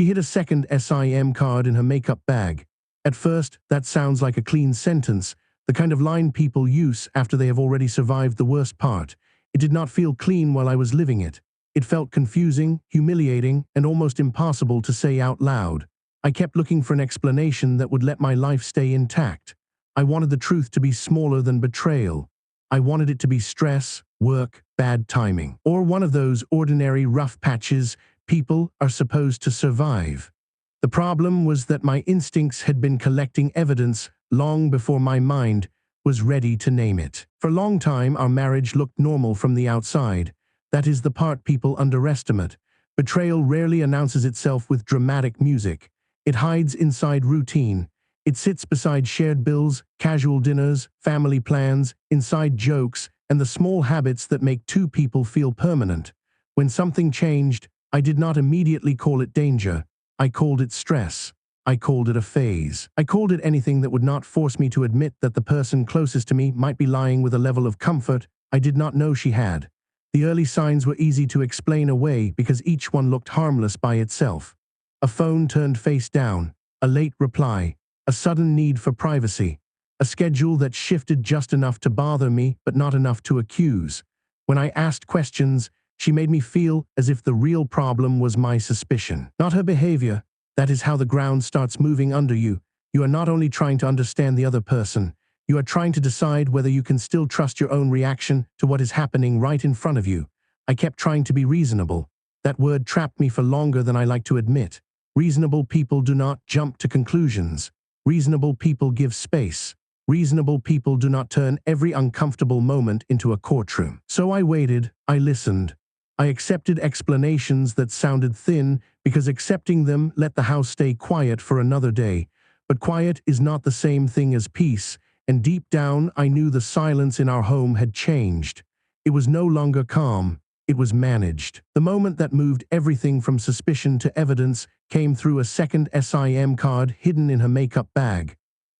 She hid a second SIM card in her makeup bag. At first, that sounds like a clean sentence, the kind of line people use after they have already survived the worst part. It did not feel clean while I was living it. It felt confusing, humiliating, and almost impossible to say out loud. I kept looking for an explanation that would let my life stay intact. I wanted the truth to be smaller than betrayal. I wanted it to be stress, work, bad timing, or one of those ordinary rough patches people are supposed to survive. The problem was that my instincts had been collecting evidence long before my mind was ready to name it. For a long time, our marriage looked normal from the outside. That is the part people underestimate. Betrayal rarely announces itself with dramatic music. It hides inside routine. It sits beside shared bills, casual dinners, family plans, inside jokes, and the small habits that make two people feel permanent. When something changed, I did not immediately call it danger. I called it stress. I called it a phase. I called it anything that would not force me to admit that the person closest to me might be lying with a level of comfort I did not know she had. The early signs were easy to explain away because each one looked harmless by itself. A phone turned face down, a late reply, a sudden need for privacy, a schedule that shifted just enough to bother me but not enough to accuse. When I asked questions, she made me feel as if the real problem was my suspicion, not her behavior. That is how the ground starts moving under you. You are not only trying to understand the other person, you are trying to decide whether you can still trust your own reaction to what is happening right in front of you. I kept trying to be reasonable. That word trapped me for longer than I like to admit. Reasonable people do not jump to conclusions. Reasonable people give space. Reasonable people do not turn every uncomfortable moment into a courtroom. So I waited, I listened. I accepted explanations that sounded thin because accepting them let the house stay quiet for another day. But quiet is not the same thing as peace, and deep down I knew the silence in our home had changed. It was no longer calm, it was managed. The moment that moved everything from suspicion to evidence came through a second SIM card hidden in her makeup bag.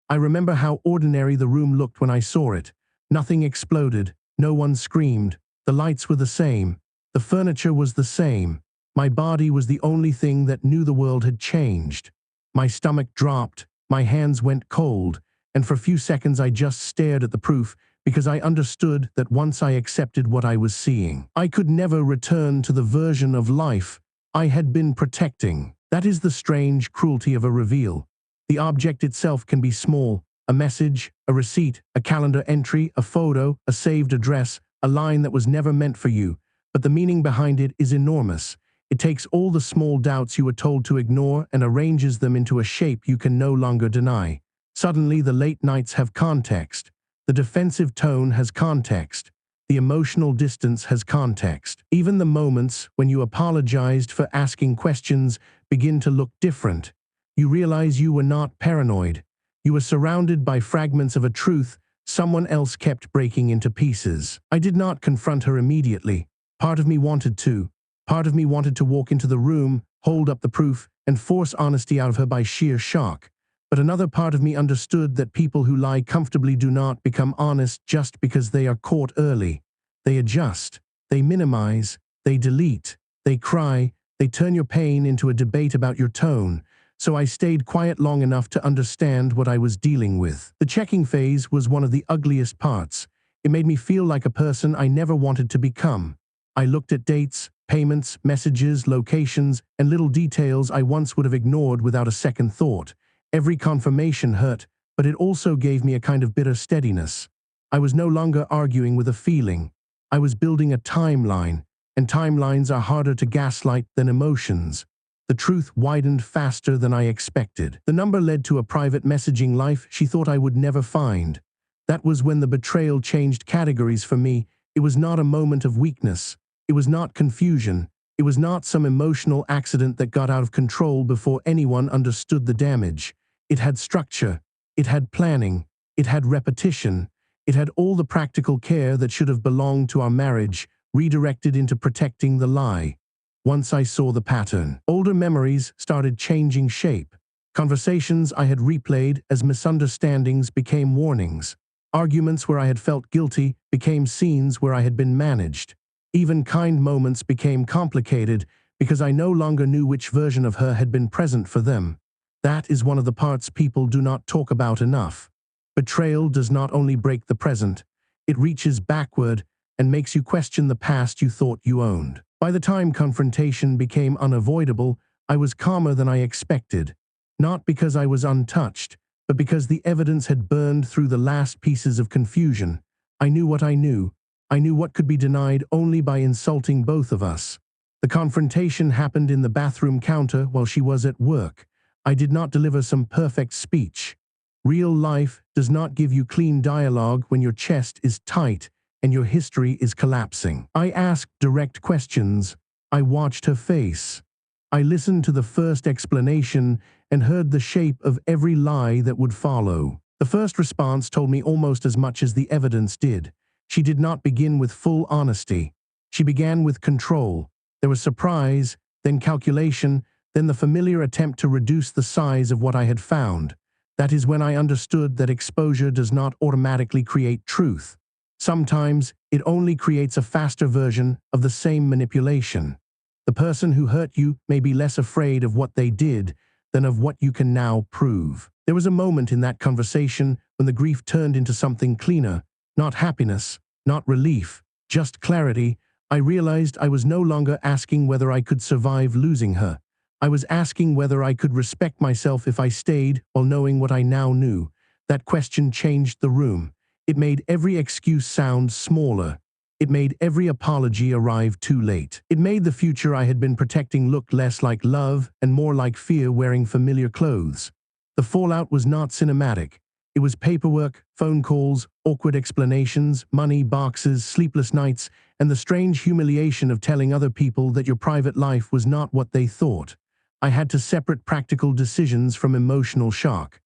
I remember how ordinary the room looked when I saw it. Nothing exploded, no one screamed, the lights were the same. The furniture was the same. My body was the only thing that knew the world had changed. My stomach dropped, my hands went cold, and for a few seconds I just stared at the proof because I understood that once I accepted what I was seeing, I could never return to the version of life I had been protecting. That is the strange cruelty of a reveal. The object itself can be small, a message, a receipt, a calendar entry, a photo, a saved address, a line that was never meant for you. But the meaning behind it is enormous. It takes all the small doubts you were told to ignore and arranges them into a shape you can no longer deny. Suddenly, the late nights have context. The defensive tone has context. The emotional distance has context. Even the moments when you apologized for asking questions begin to look different. You realize you were not paranoid. You were surrounded by fragments of a truth someone else kept breaking into pieces. I did not confront her immediately. Part of me wanted to. Part of me wanted to walk into the room, hold up the proof, and force honesty out of her by sheer shock. But another part of me understood that people who lie comfortably do not become honest just because they are caught early. They adjust, they minimize, they delete, they cry, they turn your pain into a debate about your tone. So I stayed quiet long enough to understand what I was dealing with. The checking phase was one of the ugliest parts. It made me feel like a person I never wanted to become. I looked at dates, payments, messages, locations, and little details I once would have ignored without a second thought. Every confirmation hurt, but it also gave me a kind of bitter steadiness. I was no longer arguing with a feeling. I was building a timeline, and timelines are harder to gaslight than emotions. The truth widened faster than I expected. The number led to a private messaging life she thought I would never find. That was when the betrayal changed categories for me. It was not a moment of weakness. It was not confusion. It was not some emotional accident that got out of control before anyone understood the damage. It had structure. It had planning. It had repetition. It had all the practical care that should have belonged to our marriage, redirected into protecting the lie. Once I saw the pattern, older memories started changing shape. Conversations I had replayed as misunderstandings became warnings. Arguments where I had felt guilty became scenes where I had been managed. Even kind moments became complicated because I no longer knew which version of her had been present for them. That is one of the parts people do not talk about enough. Betrayal does not only break the present, it reaches backward and makes you question the past you thought you owned. By the time confrontation became unavoidable, I was calmer than I expected, not because I was untouched, but because the evidence had burned through the last pieces of confusion. I knew what I knew. I knew what could be denied only by insulting both of us. The confrontation happened in the bathroom counter while she was at work. I did not deliver some perfect speech. Real life does not give you clean dialogue when your chest is tight and your history is collapsing. I asked direct questions. I watched her face. I listened to the first explanation and heard the shape of every lie that would follow. The first response told me almost as much as the evidence did. She did not begin with full honesty. She began with control. There was surprise, then calculation, then the familiar attempt to reduce the size of what I had found. That is when I understood that exposure does not automatically create truth. Sometimes it only creates a faster version of the same manipulation. The person who hurt you may be less afraid of what they did than of what you can now prove. There was a moment in that conversation when the grief turned into something cleaner, not happiness, not relief, just clarity. I realized I was no longer asking whether I could survive losing her. I was asking whether I could respect myself if I stayed while knowing what I now knew. That question changed the room. It made every excuse sound smaller. It made every apology arrive too late. It made the future I had been protecting look less like love and more like fear wearing familiar clothes. The fallout was not cinematic. It was paperwork, phone calls, awkward explanations, money, boxes, sleepless nights, and the strange humiliation of telling other people that your private life was not what they thought. I had to separate practical decisions from emotional shock.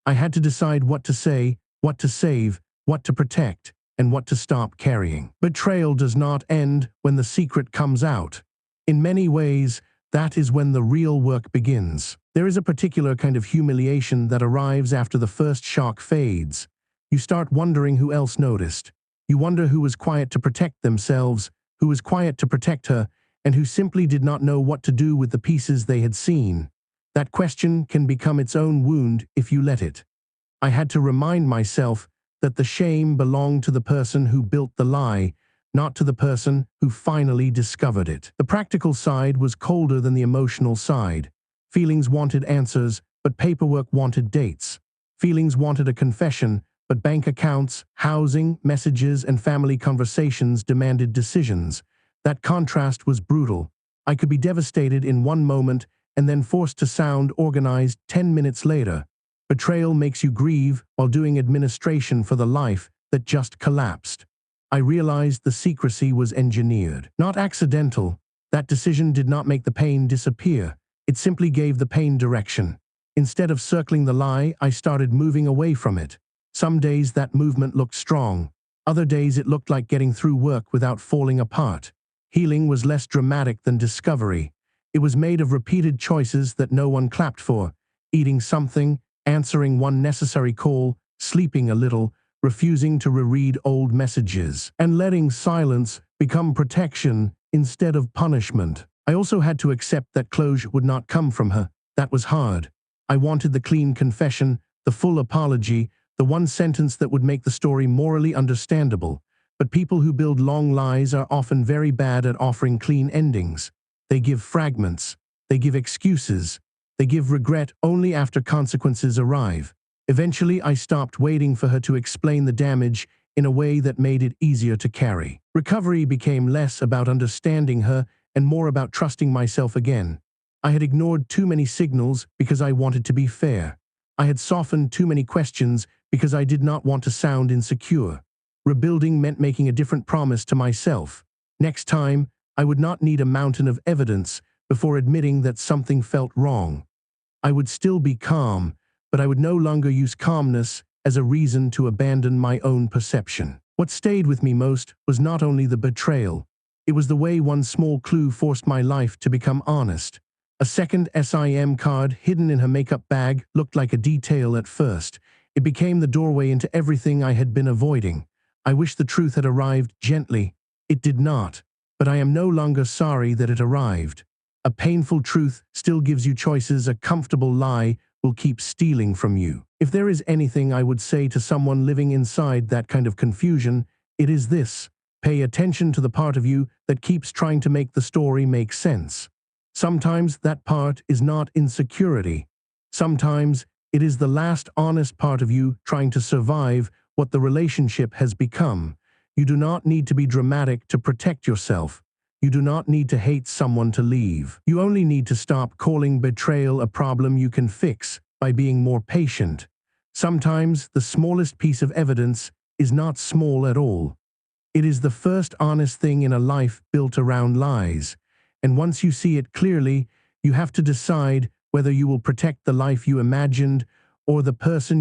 I had to decide what to say, what to save, what to protect, and what to stop carrying. Betrayal does not end when the secret comes out. In many ways, that is when the real work begins. There is a particular kind of humiliation that arrives after the first shock fades. You start wondering who else noticed. You wonder who was quiet to protect themselves, who was quiet to protect her, and who simply did not know what to do with the pieces they had seen. That question can become its own wound if you let it. I had to remind myself that the shame belonged to the person who built the lie, not to the person who finally discovered it. The practical side was colder than the emotional side. Feelings wanted answers, but paperwork wanted dates. Feelings wanted a confession, but bank accounts, housing, messages, and family conversations demanded decisions. That contrast was brutal. I could be devastated in one moment and then forced to sound organized 10 minutes later. Betrayal makes you grieve while doing administration for the life that just collapsed. I realized the secrecy was engineered, not accidental. That decision did not make the pain disappear. It simply gave the pain direction. Instead of circling the lie, I started moving away from it. Some days that movement looked strong. Other days it looked like getting through work without falling apart. Healing was less dramatic than discovery. It was made of repeated choices that no one clapped for. Eating something, answering one necessary call, sleeping a little, refusing to reread old messages, and letting silence become protection instead of punishment. I also had to accept that closure would not come from her. That was hard. I wanted the clean confession, the full apology, the one sentence that would make the story morally understandable. But people who build long lies are often very bad at offering clean endings. They give fragments. They give excuses. They give regret only after consequences arrive. Eventually, I stopped waiting for her to explain the damage in a way that made it easier to carry. Recovery became less about understanding her and more about trusting myself again. I had ignored too many signals because I wanted to be fair. I had softened too many questions because I did not want to sound insecure. Rebuilding meant making a different promise to myself. Next time, I would not need a mountain of evidence before admitting that something felt wrong. I would still be calm, but I would no longer use calmness as a reason to abandon my own perception. What stayed with me most was not only the betrayal. It was the way one small clue forced my life to become honest. A second SIM card hidden in her makeup bag looked like a detail at first. It became the doorway into everything I had been avoiding. I wish the truth had arrived gently. It did not, but I am no longer sorry that it arrived. A painful truth still gives you choices. A comfortable lie will keep stealing from you. If there is anything I would say to someone living inside that kind of confusion, it is this: pay attention to the part of you that keeps trying to make the story make sense. Sometimes that part is not insecurity. Sometimes it is the last honest part of you trying to survive what the relationship has become. You do not need to be dramatic to protect yourself. You do not need to hate someone to leave. You only need to stop calling betrayal a problem you can fix by being more patient. Sometimes the smallest piece of evidence is not small at all. It is the first honest thing in a life built around lies. And once you see it clearly, you have to decide whether you will protect the life you imagined or the person